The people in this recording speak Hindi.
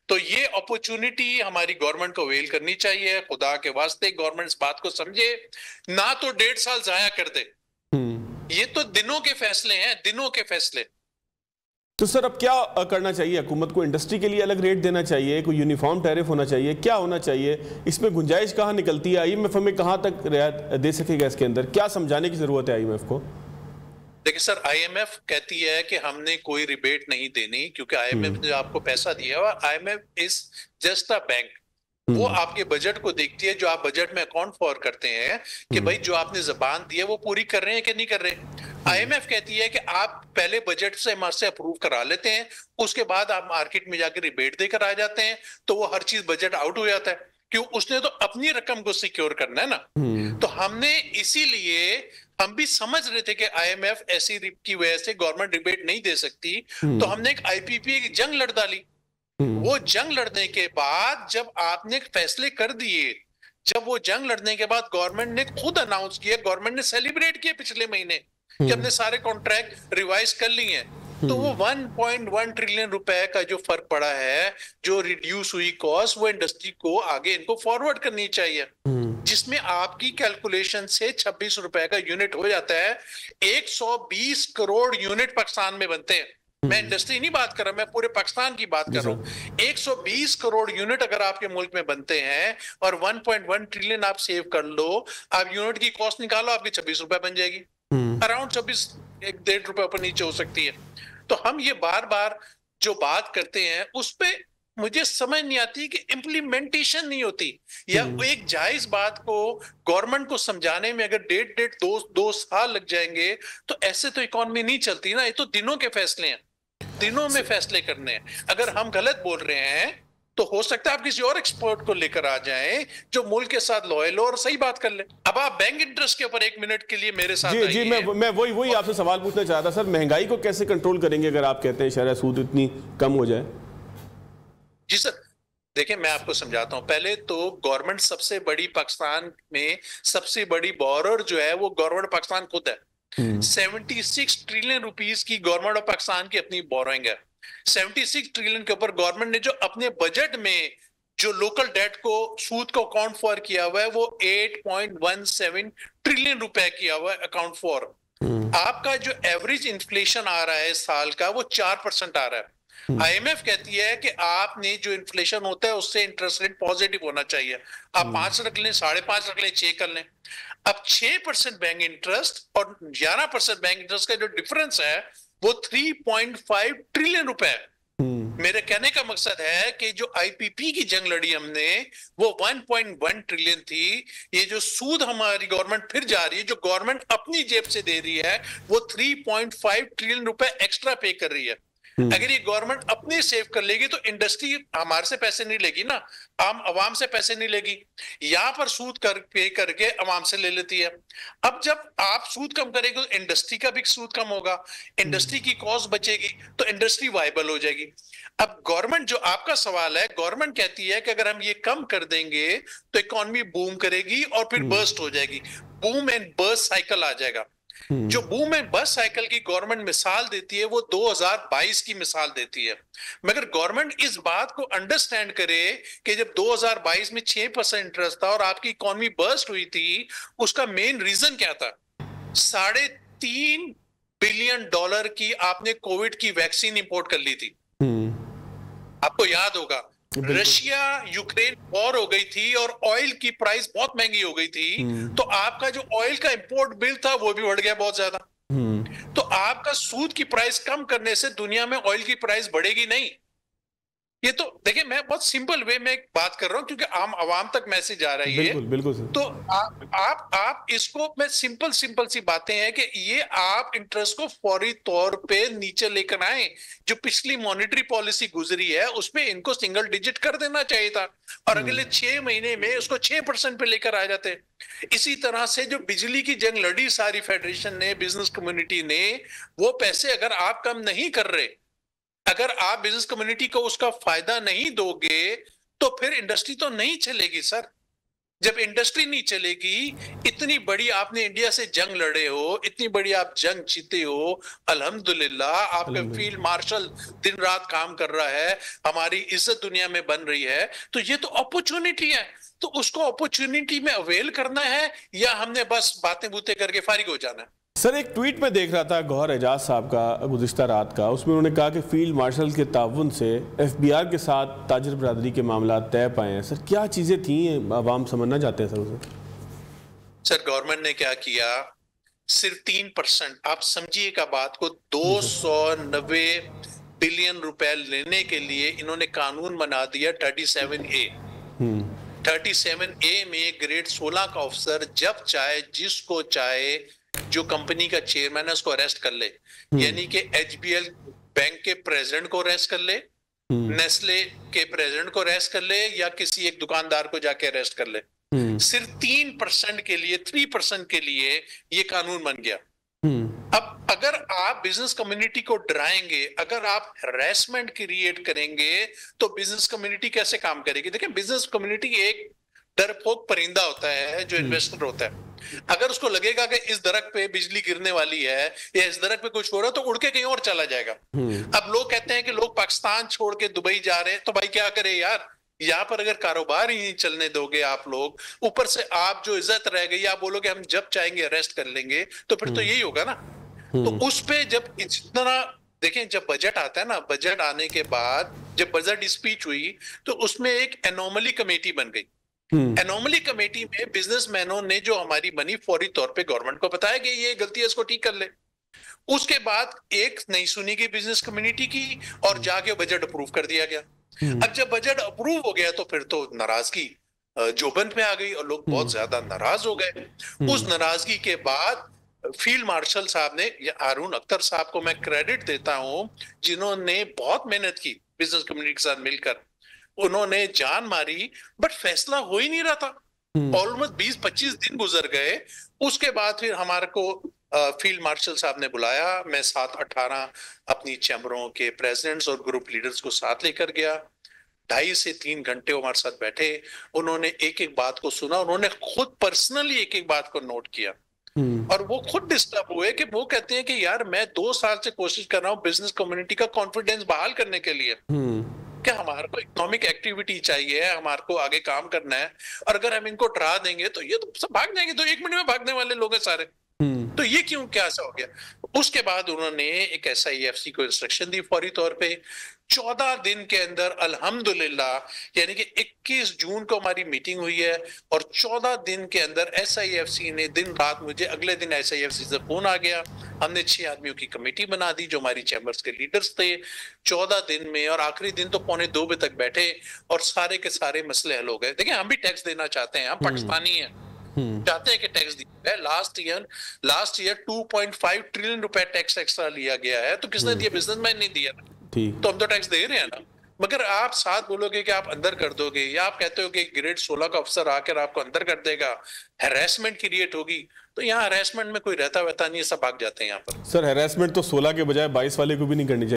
तो ये अपॉर्चुनिटी हमारी गवर्नमेंट को अवेल करनी चाहिए। खुदा के वास्ते गवर्नमेंट इस बात को समझे, ना तो 1.5 साल जाया कर दे। ये तो दिनों के फैसले हैं, दिनों के फैसले। तो सर अब क्या करना चाहिए हुकूमत को? इंडस्ट्री के लिए अलग रेट देना चाहिए, कोई यूनिफॉर्म टैरिफ होना चाहिए, क्या होना चाहिए? इसमें गुंजाइश कहाँ निकलती है? आईएमएफ हमें कहाँ तक रियायत दे सकेगा? इसके अंदर क्या समझाने की जरूरत है आईएमएफ को? देखिए सर, आईएमएफ कहती है कि हमने कोई रिबेट नहीं देनी, क्योंकि आईएमएफ ने आपको पैसा दिया हुआ। IMF is just a bank. वो आपके बजट को देखती है, जो आप बजट में अकाउंट फॉर करते हैं कि भाई जो आपने जबान दी है वो पूरी कर रहे हैं कि नहीं कर रहे। आईएमएफ कहती है कि आप पहले बजट से हमारे से अप्रूव करा लेते हैं, उसके बाद आप मार्केट में जाकर रिबेट देकर आ जाते हैं, तो वो हर चीज बजट आउट हो जाता है। क्यों? उसने तो अपनी रकम को सिक्योर करना है ना। तो हमने इसीलिए, हम भी समझ रहे थे कि आईएमएफ ऐसी की वजह से गवर्नमेंट रिबेट नहीं दे सकती, तो हमने एक आईपीपी की जंग लड़ डाली। वो जंग लड़ने के बाद जब आपने फैसले कर दिए, जब वो जंग लड़ने के बाद गवर्नमेंट ने खुद अनाउंस किया, गवर्नमेंट ने सेलिब्रेट किया पिछले महीने कि हमने सारे कॉन्ट्रैक्ट रिवाइज कर लिए हैं, तो वो 1.1 ट्रिलियन रुपए का जो फर्क पड़ा है, जो रिड्यूस हुई कॉस्ट, वो इंडस्ट्री को आगे इनको फॉरवर्ड करनी चाहिए, जिसमें आपकी कैलकुलेशन से 26 रुपए का यूनिट हो जाता है। 120 करोड़ यूनिट पाकिस्तान में बनते हैं। मैं इंडस्ट्री नहीं बात कर रहा, मैं पूरे पाकिस्तान की बात कर रहा हूँ। 120 करोड़ यूनिट अगर आपके मुल्क में बनते हैं और 1.1 ट्रिलियन आप सेव कर लो, आप यूनिट की कॉस्ट निकालो, आपकी 26 रुपए बन जाएगी। अराउंड 26, 1.5 रुपए ऊपर नीचे हो सकती है। तो हम ये बार बार जो बात करते हैं उस पे मुझे समझ नहीं आती कि इम्प्लीमेंटेशन नहीं होती, या एक जायज बात को गवर्नमेंट को समझाने में अगर 1.5 साल लग जाएंगे, तो ऐसे तो इकोनॉमी नहीं चलती ना। ये तो दिनों के फैसले हैं, दिनों में फैसले करने हैं। अगर हम गलत बोल रहे हैं तो हो सकता है आप किसी और एक्सपर्ट को लेकर आ जाएं जो मुल्क के साथ लॉयल हो और सही बात कर ले। अब आप बैंक इंटरेस्ट के ऊपर 1 मिनट के लिए मेरे साथ जी जी, मैं वही आपसे सवाल पूछना चाहता सर, महंगाई को कैसे कंट्रोल करेंगे अगर आप कहते हैं शरह सूद इतनी कम हो जाए? जी सर, देखिए मैं आपको समझाता हूं। पहले तो गवर्नमेंट सबसे बड़ी, पाकिस्तान में सबसे बड़ी बोरर जो है वो गवर्नमेंट पाकिस्तान खुद है। 76 ट्रिलियन रुपीस की गवर्नमेंट ऑफ पाकिस्तान की अपनी बोरोइंग है। 76 ट्रिलियन के ऊपर गवर्नमेंट ने जो अपने बजट में जो लोकल डेट को, सूद को अकाउंट फॉर किया हुआ है, वो 8.17 ट्रिलियन रुपए किया हुआ है अकाउंट फॉर। आपका जो एवरेज इन्फ्लेशन आ रहा है साल का, वो 4% आ रहा है। आईएमएफ कहती है कि आपने जो इन्फ्लेशन होता है उससे इंटरेस्ट रेट पॉजिटिव होना चाहिए। आप 5 रख लें, 5.5 रख लें, 6 कर लें। अब 6% बैंक इंटरेस्ट और 11% बैंक इंटरेस्ट का जो डिफरेंस है वो 3.5 ट्रिलियन रुपए है। मेरे कहने का मकसद है कि जो आईपीपी की जंग लड़ी हमने, वो 1.1 ट्रिलियन थी। ये जो सूद हमारी गवर्नमेंट फिर जा रही है, जो गवर्नमेंट अपनी जेब से दे रही है, वो 3.5 ट्रिलियन रुपए एक्स्ट्रा पे कर रही है। अगर ये गवर्नमेंट अपने सेव कर लेगी तो इंडस्ट्री हमारे से पैसे नहीं लेगी ना, आम आवाम से पैसे नहीं लेगी। यहां पर सूद पे करके आवाम से ले लेती है। अब जब आप सूद कम करेंगे तो इंडस्ट्री का भी सूद कम होगा, इंडस्ट्री की कॉस्ट बचेगी, तो इंडस्ट्री वायबल हो जाएगी। अब गवर्नमेंट, जो आपका सवाल है, गवर्नमेंट कहती है कि अगर हम ये कम कर देंगे तो इकोनॉमी बूम करेगी और फिर बर्स्ट हो जाएगी, बूम एंड बर्स्ट साइकिल आ जाएगा। जो बूम एंड बस्ट साइकिल की गवर्नमेंट मिसाल देती है वो 2022 की मिसाल देती है। मगर गवर्नमेंट इस बात को अंडरस्टैंड करे कि जब 2022 में 6% इंटरेस्ट था और आपकी इकोनॉमी बर्स्ट हुई थी, उसका मेन रीजन क्या था? $3.5 बिलियन की आपने कोविड की वैक्सीन इंपोर्ट कर ली थी। आपको याद होगा, रशिया यूक्रेन वॉर हो गई थी और ऑयल की प्राइस बहुत महंगी हो गई थी, तो आपका जो ऑयल का इंपोर्ट बिल था वो भी बढ़ गया बहुत ज्यादा। तो आपका सूद की प्राइस कम करने से दुनिया में ऑयल की प्राइस बढ़ेगी नहीं। ये तो देखिए, मैं बहुत सिंपल वे में बात कर रहा हूं क्योंकि आम आवाम तक मैसेज आ रही है। बिल्कुल बिल्कुल सर। तो आप इसको, मैं सिंपल सी बातें हैं कि ये आप इंटरेस्ट को फौरी तौर पे नीचे लेकर आए। जो पिछली मॉनेटरी पॉलिसी गुजरी है उसमें इनको सिंगल डिजिट कर देना चाहिए था और अगले 6 महीने में उसको 6% पे लेकर आ जाते। इसी तरह से जो बिजली की जंग लड़ी सारी फेडरेशन ने, बिजनेस कम्युनिटी ने, वो पैसे अगर आप कम नहीं कर रहे, अगर आप बिजनेस कम्युनिटी को उसका फायदा नहीं दोगे, तो फिर इंडस्ट्री तो नहीं चलेगी सर। जब इंडस्ट्री नहीं चलेगी, इतनी बड़ी आपने इंडिया से जंग लड़े हो, इतनी बड़ी आप जंग जीते हो, अल्हम्दुलिल्लाह आपका फील्ड मार्शल दिन रात काम कर रहा है, हमारी इज्जत दुनिया में बन रही है, तो ये तो अपॉर्चुनिटी है, तो उसको अपॉर्चुनिटी में अवेल करना है या हमने बस बातें बूतें करके फारिग हो जाना है? सर एक ट्वीट में देख रहा था गौहर एजाज साहब का गुज़िश्ता रात का, उसमें उन्होंने कहा कि फील्ड मार्शल के ताउन से एफबीआर के साथ ताजर बरादरी के मामला तय पाए हैं। सर क्या चीज़ें थी आवाम समझना चाहते हैं सर उसे? सर गवर्नमेंट ने क्या किया, सिर्फ 3%, आप समझिएगा बात को, 290 बिलियन रुपए लेने के लिए इन्होंने कानून बना दिया 37A। 37A में ग्रेड 16 का ऑफिसर जब चाहे जिसको चाहे, जो कंपनी का चेयरमैन है उसको अरेस्ट कर ले, यानी कि HBL बैंक के प्रेसिडेंट को अरेस्ट कर ले, नेस्ले के प्रेसिडेंट को अरेस्ट कर ले, या किसी एक दुकानदार को जाके अरेस्ट कर ले। सिर्फ 3% के लिए, 3% के लिए ये कानून बन गया। अब अगर आप बिजनेस कम्युनिटी को डराएंगे, अगर आप हैरेसमेंट क्रिएट करेंगे, तो बिजनेस कम्युनिटी कैसे काम करेगी? देखिए, बिजनेस कम्युनिटी एक डरपोक परिंदा होता है जो इन्वेस्टर होता है। अगर उसको लगेगा कि इस दरख्त पे बिजली गिरने वाली है या इस दरख्त पे कुछ हो रहा है, तो उड़ के कहीं और चला जाएगा। अब लोग कहते हैं कि लोग पाकिस्तान छोड़ के दुबई जा रहे हैं, तो भाई क्या करे यार, यहाँ पर अगर कारोबार ही नहीं चलने दोगे आप लोग, ऊपर से आप जो इज्जत रह गई, आप बोलोगे हम जब चाहेंगे अरेस्ट कर लेंगे, तो फिर तो यही होगा ना। तो उस पे जब जितना देखें, जब बजट आता है ना, बजट आने के बाद जब बजट स्पीच हुई, तो उसमें एक एनोमली कमेटी बन गई। एनोमली कमेटी में बिजनेसमैनों ने जो हमारी बनी, फौरी तौर पे गवर्नमेंट को बताया कि ये गलती है, इसको ठीक कर ले। उसके बाद एक नई सुनी गई बिजनेस कम्युनिटी की, और जाके बजट अप्रूव कर दिया गया। अब जब बजट अप्रूव हो गया, तो फिर तो नाराजगी जोबन पे आ गई और लोग बहुत ज्यादा नाराज हो गए। उस नाराजगी के बाद फील्ड मार्शल साहब ने, हारून अख्तर साहब को मैं क्रेडिट देता हूं, जिन्होंने बहुत मेहनत की बिजनेस कम्युनिटी के साथ मिलकर, उन्होंने जान मारी, बट फैसला हो ही नहीं रहा था। ऑलमोस्ट 20-25 दिन गुजर गए। उसके बाद फिर हमारे को फील्ड मार्शल साहब ने बुलाया, मैं 7-18 अपनी चैम्बरों के प्रेसिडेंट्स और ग्रुप लीडर्स को साथ लेकर गया। 2.5 से 3 घंटे हमारे साथ बैठे, उन्होंने एक एक बात को सुना, उन्होंने खुद पर्सनली एक एक बात को नोट किया, और वो खुद डिस्टर्ब हुए कि वो कहते हैं कि यार मैं 2 साल से कोशिश कर रहा हूँ बिजनेस कम्युनिटी का कॉन्फिडेंस बहाल करने के लिए, क्या हमारे को इकोनॉमिक एक्टिविटी चाहिए, हमारे को आगे काम करना है, और अगर हम इनको डरा देंगे तो ये तो सब भाग जाएंगे, तो 1 मिनट में भागने वाले लोग हैं सारे, तो ये क्यों, क्या ऐसा हो गया? उसके बाद उन्होंने एक SIFC को इंस्ट्रक्शन दी फौरी तौर पे। 14 दिन के अंदर अल्हम्दुलिल्लाह, यानी कि 21 जून को हमारी मीटिंग हुई है, और 14 दिन के अंदर SIFC ने दिन रात, मुझे अगले दिन SIFC से फोन आ गया, हमने 6 आदमियों की कमेटी बना दी जो हमारी चैम्बर्स के लीडर्स थे। 14 दिन में, और आखिरी दिन तो 1:45 बजे तक बैठे, और सारे के सारे मसले हल हो गए। देखिए, हम भी टैक्स देना चाहते हैं, हम पाकिस्तानी हैं, चाहते हैं कि टैक्स दिया। लास्ट ईयर 2.5 ट्रिलियन रुपए टैक्स एक्स्ट्रा लिया गया है, तो किसने दिया? बिजनेसमैन ने दिया ना, तो हम तो टैक्स दे रहे हैं ना। मगर आप साथ बोलोगे कि आप अंदर कर दोगे, या आप कहते हो कि ग्रेड 16 का अफसर आकर आपको अंदर कर देगा, हैरेसमेंट क्रिएट होगी, तो यहाँ हैरेसमेंट में कोई रहता वहता नहीं है, सब भाग जाते हैं यहाँ पर। सर हैरेसमेंट तो 16 के बजाय 22 वाले को भी नहीं करनी चाहिए।